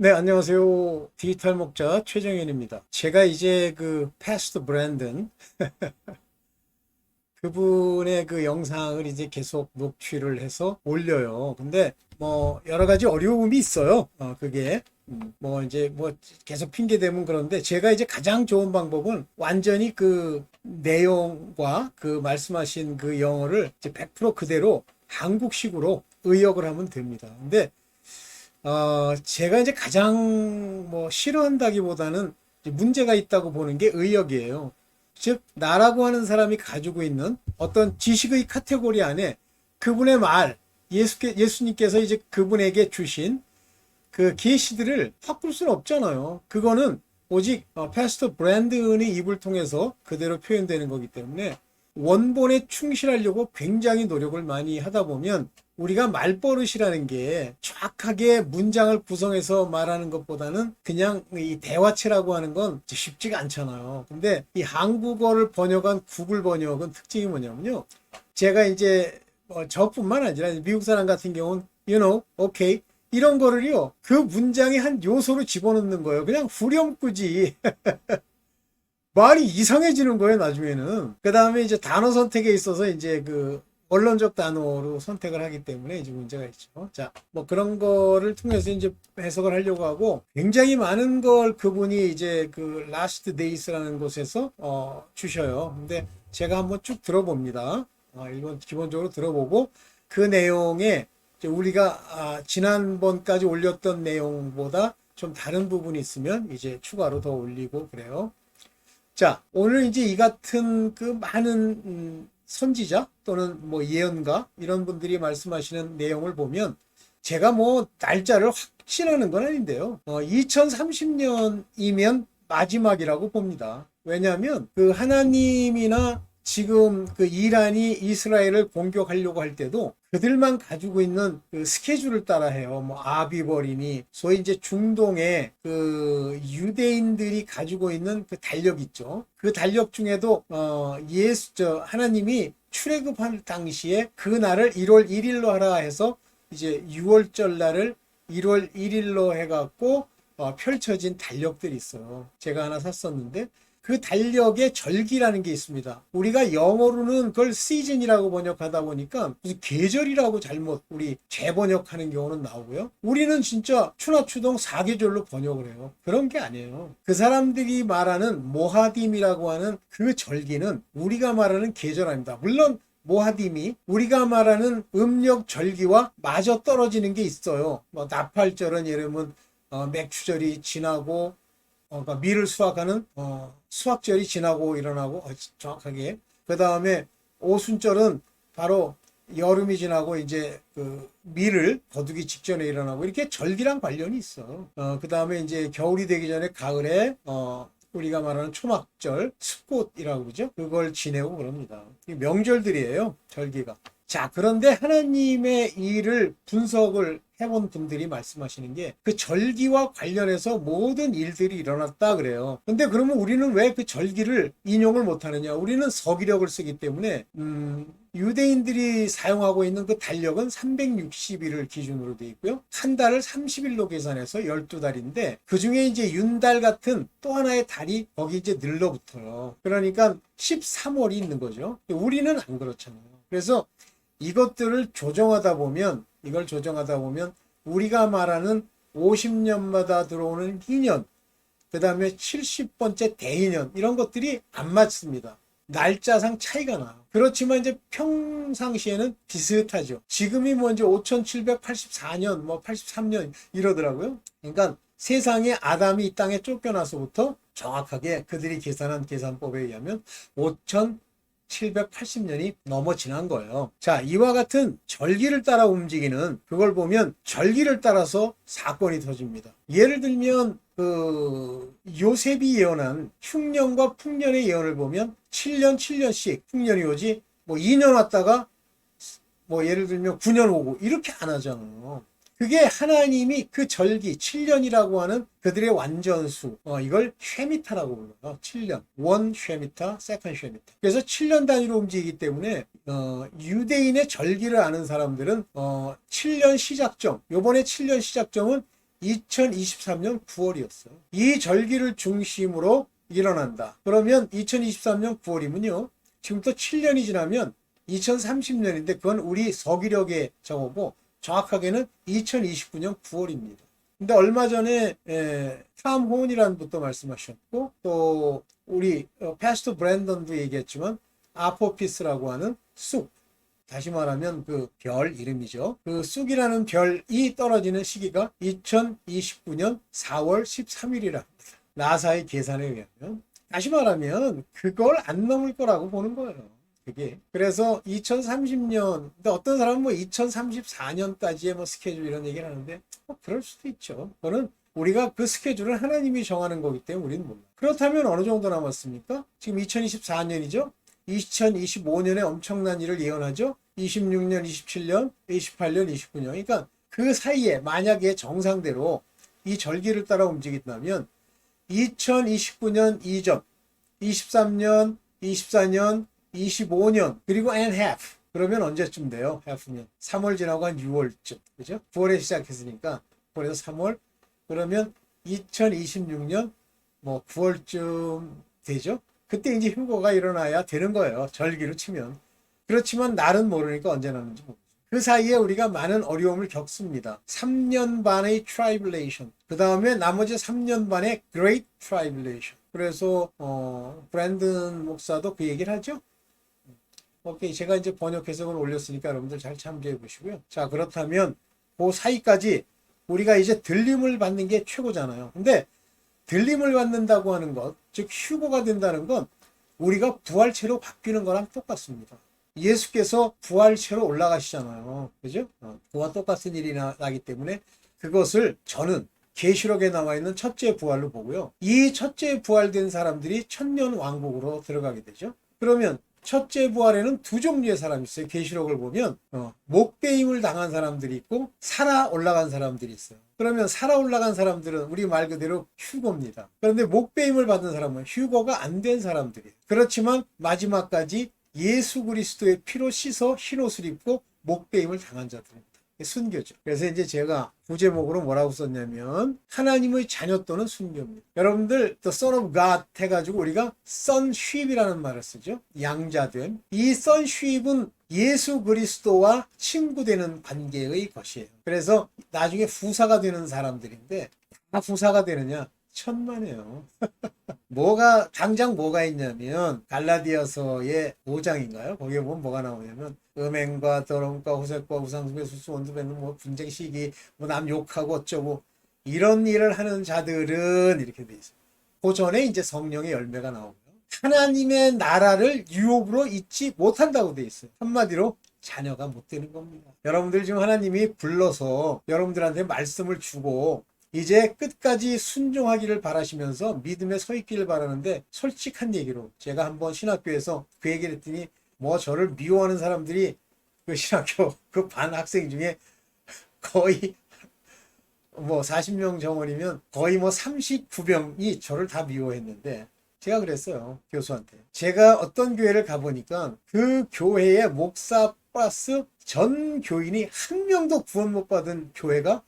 네, 안녕하세요. 디지털 목자 최정현입니다. 제가 이제 패스트 브랜든 그분의 그 영상을 이제 계속 녹취를 해서 올려요. 근데 뭐 여러 가지 어려움이 있어요. 그게 뭐 이제 뭐 계속 핑계 대면 그런데 제가 이제 가장 좋은 방법은 완전히 그 내용과 그 말씀하신 그 영어를 이제 100% 그대로 한국식으로 의역을 하면 됩니다. 근데 제가 이제 가장 뭐 싫어한다기보다는 이제 문제가 있다고 보는 게 의역이에요. 즉, 나라고 하는 사람이 가지고 있는 어떤 지식의 카테고리 안에 그분의 말, 예수님께서 이제 그분에게 주신 그 계시들을 바꿀 수는 없잖아요. 그거는 오직 패스터 브랜드은의 입을 통해서 그대로 표현되는 거기 때문에 원본에 충실하려고 굉장히 노력을 많이 하다 보면 우리가 말버릇이라는 게 정확하게 문장을 구성해서 말하는 것보다는 그냥 이 대화체라고 하는 건 쉽지가 않잖아요. 근데 이 한국어를 번역한 구글 번역은 특징이 뭐냐면요. 제가 이제 저뿐만 아니라 미국 사람 같은 경우는 okay 이런 거를요 그 문장의 한 요소로 집어넣는 거예요. 그냥 후렴구지. 말이 이상해지는 거예요, 나중에는. 그 다음에 이제 단어 선택에 있어서 이제 그 언론적 단어로 선택을 하기 때문에 이제 문제가 있죠. 자, 뭐 그런 거를 통해서 이제 해석을 하려고 하고 굉장히 많은 걸 그분이 이제 그 라스트 데이스라는 곳에서 주셔요. 근데 제가 한번 쭉 들어봅니다. 일본 기본적으로 들어보고 그 내용에 이제 우리가 지난번까지 올렸던 내용보다 좀 다른 부분이 있으면 이제 추가로 더 올리고 그래요. 자, 오늘 이제 이 같은 그 많은 선지자 또는 뭐 예언가 이런 분들이 말씀하시는 내용을 보면 제가 뭐 날짜를 확신하는 건 아닌데요. 2030년이면 마지막이라고 봅니다. 왜냐하면 그 하나님이나 지금 그 이란이 이스라엘을 공격하려고 할 때도 그들만 가지고 있는 그 스케줄을 따라 해요. 뭐 아비벌이니 소위 이제 중동의 그 유대인들이 가지고 있는 그 달력 있죠. 그 달력 중에도 하나님이 출애굽할 당시에 그 날을 1월 1일로 하라 해서 이제 6월절 날을 1월 1일로 해갖고 펼쳐진 달력들이 있어요. 제가 하나 샀었는데 그 달력에 절기라는 게 있습니다. 우리가 영어로는 그걸 시즌이라고 번역하다 보니까 무슨 계절이라고 잘못 우리 재번역하는 경우는 나오고요. 우리는 진짜 추나추동 사계절로 번역을 해요. 그런 게 아니에요. 그 사람들이 말하는 모하딤이라고 하는 그 절기는 우리가 말하는 계절 아닙니다. 물론 모하딤이 우리가 말하는 음력 절기와 마저 떨어지는 게 있어요. 뭐 나팔절은 예를 들면 맥추절이 지나고 그러니까 밀을 수확하는 수확절이 지나고 일어나고 정확하게 그 다음에 오순절은 바로 여름이 지나고 이제 그 밀을 거두기 직전에 일어나고 이렇게 절기랑 관련이 있어. 그 다음에 이제 겨울이 되기 전에 가을에 우리가 말하는 초막절, 습꽃이라고 그러죠. 그걸 지내고 그럽니다. 명절들이에요, 절기가. 자, 그런데 하나님의 일을 분석을 해본 분들이 말씀하시는 게 그 절기와 관련해서 모든 일들이 일어났다 그래요. 근데 그러면 우리는 왜 그 절기를 인용을 못하느냐? 우리는 서기력을 쓰기 때문에 유대인들이 사용하고 있는 그 달력은 360일을 기준으로 돼 있고요. 한 달을 30일로 계산해서 12달인데 그 중에 이제 윤달 같은 또 하나의 달이 거기 이제 늘러붙어요. 그러니까 13월이 있는 거죠. 우리는 안 그렇잖아요. 그래서 이것들을 이걸 조정하다 보면 우리가 말하는 50년마다 들어오는 희년, 그 다음에 70번째 대희년 이런 것들이 안 맞습니다. 날짜상 차이가 나요. 그렇지만 이제 평상시에는 비슷하죠. 지금이 뭐 이제 5784년, 뭐 83년 이러더라고요. 그러니까 세상에 아담이 이 땅에 쫓겨나서부터 정확하게 그들이 계산한 계산법에 의하면 5780년이 넘어 지난 거예요. 자, 이와 같은 절기를 따라 움직이는 그걸 보면 절기를 따라서 사건이 터집니다. 예를 들면 그 요셉이 예언한 흉년과 풍년의 예언을 보면 7년 7년씩 풍년이 오지 뭐 2년 왔다가 뭐 예를 들면 9년 오고 이렇게 안 하잖아요. 그게 하나님이 그 절기 7년이라고 하는 그들의 완전수 이걸 쉐미타라고 불러요. 7년. 원 쉐미타, 세컨 쉐미타. 그래서 7년 단위로 움직이기 때문에 유대인의 절기를 아는 사람들은 7년 시작점. 요번에 7년 시작점은 2023년 9월이었어요. 이 절기를 중심으로 일어난다. 그러면 2023년 9월이면요. 지금부터 7년이 지나면 2030년인데 그건 우리 서기력의 저거고 정확하게는 2029년 9월입니다. 근데 얼마 전에 탐 호은이라는 분도 말씀하셨고 또 우리 패스터 브랜던도 얘기했지만 아포피스라고 하는 쑥, 다시 말하면 그 별 이름이죠. 그 쑥이라는 별이 떨어지는 시기가 2029년 4월 13일이라 합니다. 나사의 계산에 의하면. 다시 말하면 그걸 안 넘을 거라고 보는 거예요. 그게. 그래서 2030년, 근데 어떤 사람은 뭐 2034년까지의 뭐 스케줄 이런 얘기를 하는데 그럴 수도 있죠. 그거는 우리가 그 스케줄을 하나님이 정하는 거기 때문에 우리는 몰라요. 그렇다면 어느 정도 남았습니까? 지금 2024년이죠. 2025년에 엄청난 일을 예언하죠. 26년, 27년, 28년, 29년. 그러니까 그 사이에 만약에 정상대로 이 절기를 따라 움직인다면 2029년 이전, 23년, 24년, 25년, 그리고 and half. 그러면 언제쯤 돼요? half면 3월 지나고 한 6월쯤. 그죠? 9월에 시작했으니까 9월에서 3월. 그러면 2026년 뭐 9월쯤 되죠? 그때 이제 휴거가 일어나야 되는 거예요. 절기로 치면. 그렇지만 날은 모르니까 언제 나는지 모르죠. 그 사이에 우리가 많은 어려움을 겪습니다. 3년 반의 tribulation. 그 다음에 나머지 3년 반의 great tribulation. 그래서 브랜든 목사도 그 얘기를 하죠. 오케이, 제가 이제 번역 해석을 올렸으니까 여러분들 잘 참조해 보시고요. 자, 그렇다면 그 사이까지 우리가 이제 들림을 받는 게 최고잖아요. 근데 들림을 받는다고 하는 것, 즉 휴거가 된다는 건 우리가 부활체로 바뀌는 거랑 똑같습니다. 예수께서 부활체로 올라가시잖아요. 그죠? 그와 똑같은 일이 나기 때문에 그것을 저는 계시록에 나와 있는 첫째 부활로 보고요. 이 첫째 부활된 사람들이 천년 왕국으로 들어가게 되죠. 그러면 첫째 부활에는 두 종류의 사람이 있어요. 계시록을 보면 목배임을 당한 사람들이 있고 살아 올라간 사람들이 있어요. 그러면 살아 올라간 사람들은 우리 말 그대로 휴거입니다. 그런데 목배임을 받은 사람은 휴거가 안 된 사람들이에요. 그렇지만 마지막까지 예수 그리스도의 피로 씻어 흰옷을 입고 목배임을 당한 자들입니다. 순교죠. 그래서 이제 제가 부제목으로 뭐라고 썼냐면 하나님의 자녀 또는 순교입니다. 여러분들 The Son of God 해가지고 우리가 sonship이라는 말을 쓰죠. 양자됨. 이 sonship은 예수 그리스도와 친구되는 관계의 것이에요. 그래서 나중에 후사가 되는 사람들인데 다 후사가 되느냐? 천만에요. 당장 뭐가 있냐면 갈라디아서의 5장인가요? 거기에 보면 뭐가 나오냐면 음행과 더러움과 호색과 우상숭배 수수 원수뱉는 뭐 분쟁 시기 뭐 남 욕하고 어쩌고 이런 일을 하는 자들은 이렇게 돼 있어요. 그 전에 이제 성령의 열매가 나오고요. 하나님의 나라를 유혹으로 잊지 못한다고 돼 있어요. 한마디로 자녀가 못 되는 겁니다. 여러분들 지금 하나님이 불러서 여러분들한테 말씀을 주고 이제 끝까지 순종하기를 바라시면서 믿음에 서 있기를 바라는데 솔직한 얘기로 제가 한번 신학교에서 그 얘기를 했더니 뭐 저를 미워하는 사람들이 그 신학교 그 반 학생 중에 거의 뭐 40명 정원이면 거의 뭐 39명이 저를 다 미워했는데 제가 그랬어요. 교수한테. 제가 어떤 교회를 가보니까 그 교회의 목사 플러스 전 교인이 한 명도 구원 못 받은 교회가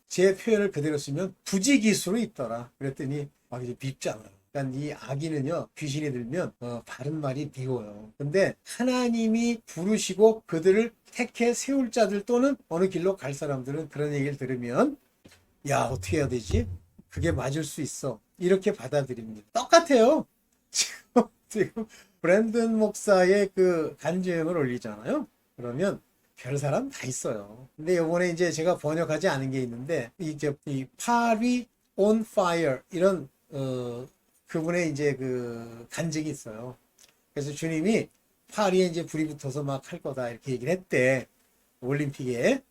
제 표현을 그대로 쓰면 부지기수로 있더라. 그랬더니 막 이제 밉잖아요. 그러니까 이 악인은요, 귀신이 들면 바른 말이 미워요. 근데 하나님이 부르시고 그들을 택해 세울 자들 또는 어느 길로 갈 사람들은 그런 얘기를 들으면 야, 어떻게 해야 되지? 그게 맞을 수 있어. 이렇게 받아들입니다. 똑같아요. 지금 브랜든 목사의 그 간증을 올리잖아요. 그러면 별 사람 다 있어요. 근데 요번에 이제 제가 번역하지 않은 게 있는데 이제 이 파리 on fire 이런 그분의 이제 그 간증이 있어요. 그래서 주님이 파리에 이제 불이 붙어서 막 할 거다 이렇게 얘기를 했대. 올림픽에.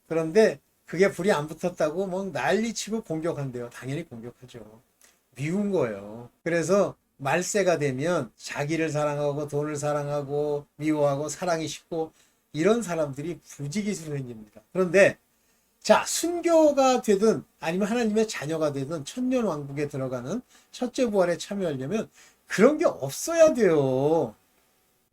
그런데 그게 불이 안 붙었다고 막 난리치고 공격한대요. 당연히 공격하죠. 미운 거예요. 그래서 말세가 되면 자기를 사랑하고 돈을 사랑하고 미워하고 사랑이 식고 이런 사람들이 부지기수로 생깁니다. 그런데 자, 순교가 되든 아니면 하나님의 자녀가 되든 천년 왕국에 들어가는 첫째 부활에 참여하려면 그런 게 없어야 돼요.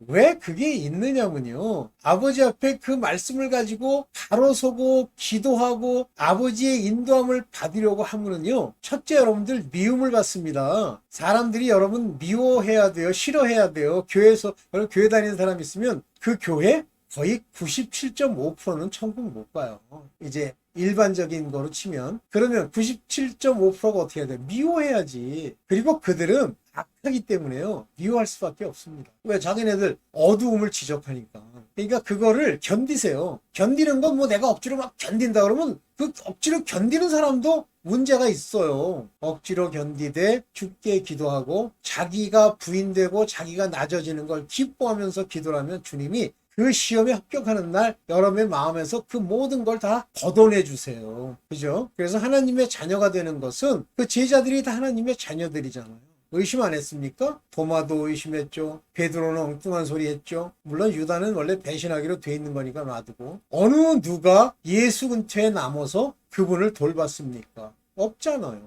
왜 그게 있느냐면요. 아버지 앞에 그 말씀을 가지고 바로 서고 기도하고 아버지의 인도함을 받으려고 하면은요. 첫째, 여러분들 미움을 받습니다. 사람들이 여러분 미워해야 돼요. 싫어해야 돼요. 교회에서, 여러분 교회 다니는 사람 있으면 그 교회 거의 97.5%는 천국 못 가요. 이제 일반적인 거로 치면. 그러면 97.5%가 어떻게 해야 돼? 미워해야지. 그리고 그들은 악하기 때문에요. 미워할 수밖에 없습니다. 왜? 자기네들 어두움을 지적하니까. 그러니까 그거를 견디세요. 견디는 건 뭐 내가 억지로 막 견딘다 그러면 그 억지로 견디는 사람도 문제가 있어요. 억지로 견디되 죽게 기도하고 자기가 부인되고 자기가 낮아지는 걸 기뻐하면서 기도를 하면 주님이 그 시험에 합격하는 날 여러분의 마음에서 그 모든 걸 다 걷어내 주세요. 그죠? 그래서 하나님의 자녀가 되는 것은 그 제자들이 다 하나님의 자녀들이잖아요. 의심 안 했습니까? 도마도 의심했죠. 베드로는 엉뚱한 소리 했죠. 물론 유다는 원래 배신하기로 돼 있는 거니까 놔두고. 어느 누가 예수 근처에 남아서 그분을 돌봤습니까? 없잖아요.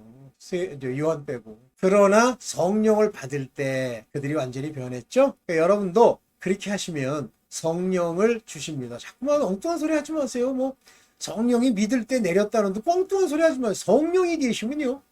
요한 빼고. 그러나 성령을 받을 때 그들이 완전히 변했죠. 그러니까 여러분도 그렇게 하시면 성령을 주십니다. 자꾸만 엉뚱한 소리 하지 마세요. 뭐 성령이 믿을 때 내렸다는데 엉뚱한 소리 하지 마세요. 성령이 계시면요.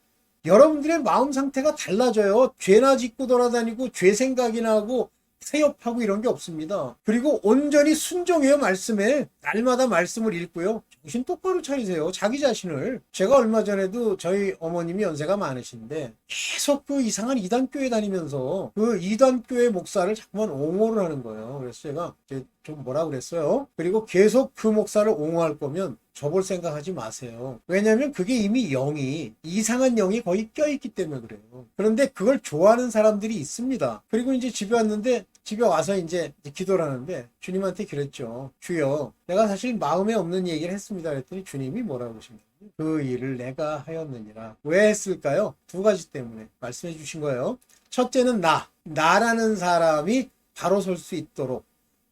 여러분들의 마음 상태가 달라져요. 죄나 짓고 돌아다니고 죄 생각이나 하고 세협하고 이런 게 없습니다. 그리고 온전히 순종해요. 말씀에. 날마다 말씀을 읽고요. 정신 똑바로 차리세요. 자기 자신을. 제가 얼마 전에도 저희 어머님이 연세가 많으신데 계속 그 이상한 이단교회 다니면서 그 이단교회 목사를 자꾸만 옹호를 하는 거예요. 그래서 제가 좀 뭐라 그랬어요. 그리고 계속 그 목사를 옹호할 거면 접을 생각하지 마세요. 왜냐하면 그게 이미 영이 이상한 영이 거의 껴있기 때문에 그래요. 그런데 그걸 좋아하는 사람들이 있습니다. 그리고 이제 집에 왔는데 집에 와서 이제 기도를 하는데 주님한테 그랬죠. 주여, 내가 사실 마음에 없는 얘기를 했습니다. 그랬더니 주님이 뭐라고 하십니까? 그 일을 내가 하였느니라. 왜 했을까요? 두 가지 때문에 말씀해 주신 거예요. 첫째는 나라는 사람이 바로 설 수 있도록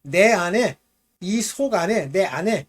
내 안에, 이 속 안에, 내 안에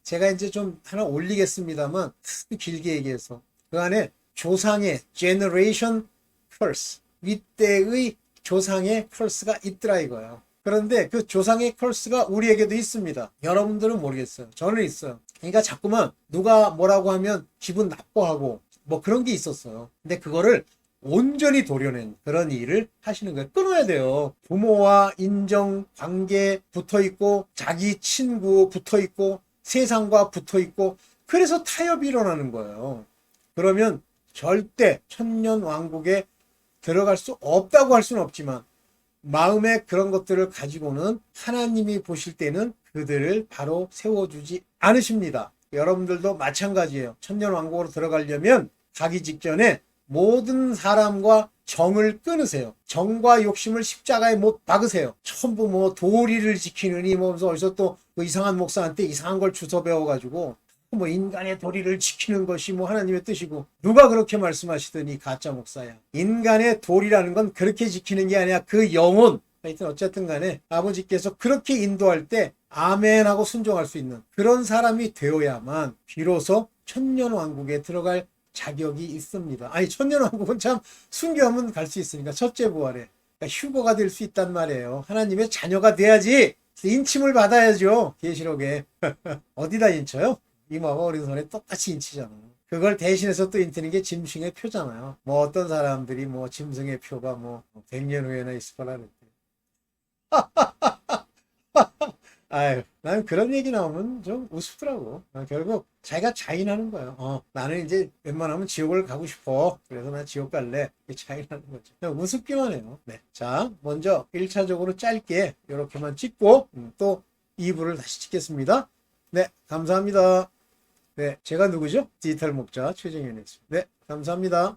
제가 이제 좀 하나 올리겠습니다만 길게 얘기해서 그 안에 조상의 generation curse, 윗대의 조상의 curse가 있더라 이거예요. 그런데 그 조상의 curse가 우리에게도 있습니다. 여러분들은 모르겠어요. 저는 있어요. 그러니까 자꾸만 누가 뭐라고 하면 기분 나빠하고 뭐 그런 게 있었어요. 근데 그거를 온전히 도려낸 그런 일을 하시는 거예요. 끊어야 돼요. 부모와 인정, 관계 붙어있고 자기 친구 붙어있고 세상과 붙어있고 그래서 타협이 일어나는 거예요. 그러면 절대 천년왕국에 들어갈 수 없다고 할 수는 없지만 마음에 그런 것들을 가지고는 하나님이 보실 때는 그들을 바로 세워주지 않으십니다. 여러분들도 마찬가지예요. 천년왕국으로 들어가려면 가기 직전에 모든 사람과 정을 끊으세요. 정과 욕심을 십자가에 못 박으세요. 전부 뭐 도리를 지키느니 뭐 어디서 또 그 이상한 목사한테 이상한 걸 주워 배워가지고 뭐 인간의 도리를 지키는 것이 뭐 하나님의 뜻이고 누가 그렇게 말씀하시더니 가짜 목사야. 인간의 도리라는 건 그렇게 지키는 게 아니라 그 영혼. 하여튼 어쨌든 간에 아버지께서 그렇게 인도할 때 아멘 하고 순종할 수 있는 그런 사람이 되어야만 비로소 천년왕국에 들어갈 자격이 있습니다. 아니 천년왕국은 참 순교하면 갈 수 있으니까 첫째 부활에 그러니까 휴거가 될 수 있단 말이에요. 하나님의 자녀가 돼야지 인침을 받아야죠. 계시록에 어디다 인쳐요? 이마와 오른손에 똑같이 인치잖아. 그걸 대신해서 또 인트는 게 짐승의 표잖아요. 뭐 어떤 사람들이 뭐 짐승의 표가 뭐 100년 후에나 있을 거라 그랬대. 아유, 난 그런 얘기 나오면 좀 우습더라고. 결국 자기가 자인하는 거예요. 나는 이제 웬만하면 지옥을 가고 싶어. 그래서 난 지옥 갈래. 자인하는 거죠. 그냥 우습기만 해요. 네. 자, 먼저 1차적으로 짧게 이렇게만 찍고 또 2부를 다시 찍겠습니다. 네, 감사합니다. 네, 제가 누구죠? 디지털 목자 최정현이었습니다. 네, 감사합니다.